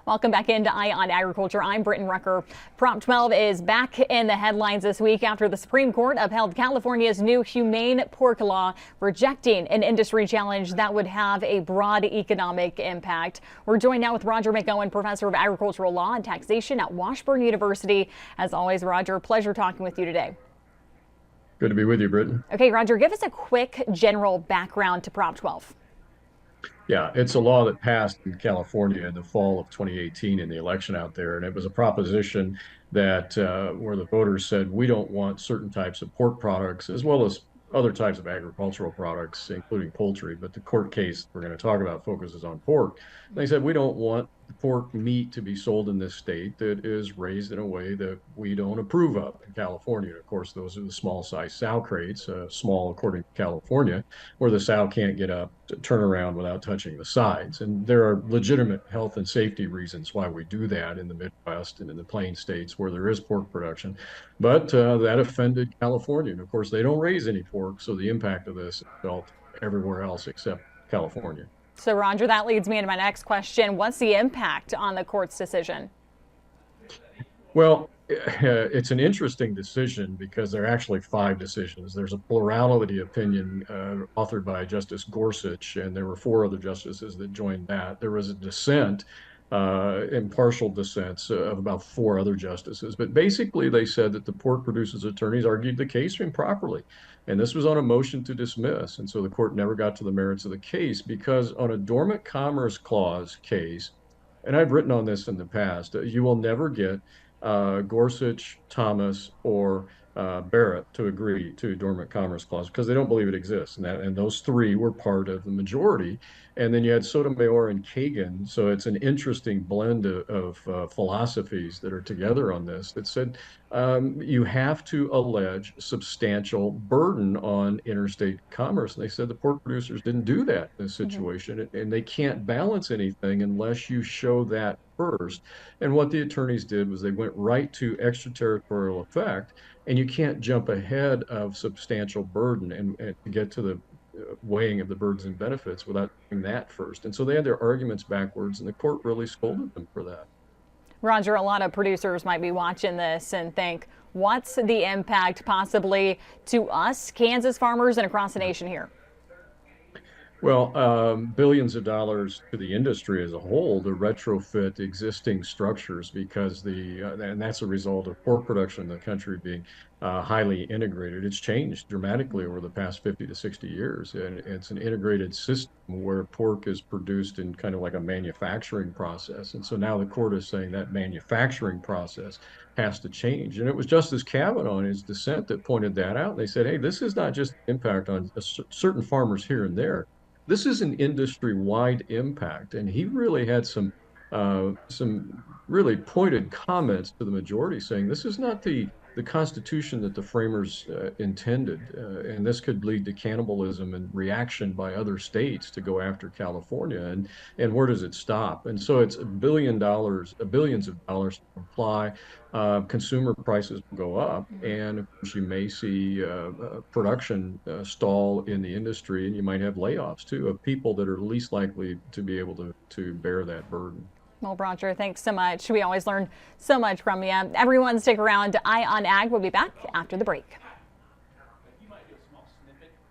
Welcome back into Eye on Agriculture. I'm Brityne Rucker. Prop 12 is back in the headlines this week after the Supreme Court upheld California's new humane pork law, rejecting an industry challenge that would have a broad economic impact. We're joined now with Roger McEowen, professor of agricultural law and taxation at Washburn University. As always, Roger, pleasure talking with you today. Good to be with you, Brityne. Okay, Roger, give us a quick general background to Prop 12. Yeah, it's a law that passed in California in the fall of 2018 in the election out there. And it was a proposition that where the voters said, we don't want certain types of pork products, as well as other types of agricultural products, including poultry. But the court case we're going to talk about focuses on pork. They said, we don't want the pork meat to be sold in this state that is raised in a way that we don't approve of in California. Of course, those are the small size sow crates, small according to California, where the sow can't get up to turn around without touching the sides. And there are legitimate health and safety reasons why we do that in the Midwest and in the Plain States where there is pork production. But that offended California. And of course, they don't raise any pork, so the impact of this is felt everywhere else except California. So, Roger, that leads me into my next question. What's the impact on the court's decision? Well, it's an interesting decision because there are actually 5 decisions. There's a plurality opinion authored by Justice Gorsuch, and there were 4 other justices that joined that. There was a dissent, impartial dissents of about 4 other justices. But basically, they said that the pork producers' attorneys argued the case improperly. And this was on a motion to dismiss. And so the court never got to the merits of the case because on a dormant commerce clause case, and I've written on this in the past, you will never get Gorsuch, Thomas, or Barrett to agree to a dormant commerce clause because they don't believe it exists. And those 3 were part of the majority. And then you had Sotomayor and Kagan. So it's an interesting blend of philosophies that are together on this that said you have to allege substantial burden on interstate commerce. And they said the pork producers didn't do that in this situation. And they can't balance anything unless you show that first. And what the attorneys did was they went right to extraterritorial effect. And you can't jump ahead of substantial burden and to get to the weighing of the burdens and benefits without doing that first. And so they had their arguments backwards, and the court really scolded them for that. Roger, a lot of producers might be watching this and think, what's the impact possibly to us, Kansas farmers, and across the nation here? Well, billions of dollars to the industry as a whole to retrofit existing structures because and that's a result of pork production in the country being highly integrated. It's changed dramatically over the past 50 to 60 years. And it's an integrated system where pork is produced in kind of like a manufacturing process. And so now the court is saying that manufacturing process has to change. And it was Justice Kavanaugh in his dissent that pointed that out. They said, hey, this is not just impact on certain farmers here and there. This is an industry-wide impact, and he really had some really pointed comments to the majority saying this is not the Constitution that the framers intended, and this could lead to cannibalism and reaction by other states to go after California. And where does it stop? And so it's billions of dollars to comply. Consumer prices will go up, and of course you may see production stall in the industry, and you might have layoffs too of people that are least likely to be able to bear that burden. Well, Roger, thanks so much. We always learn so much from you. Everyone stick around. Eye on Ag will be back after the break.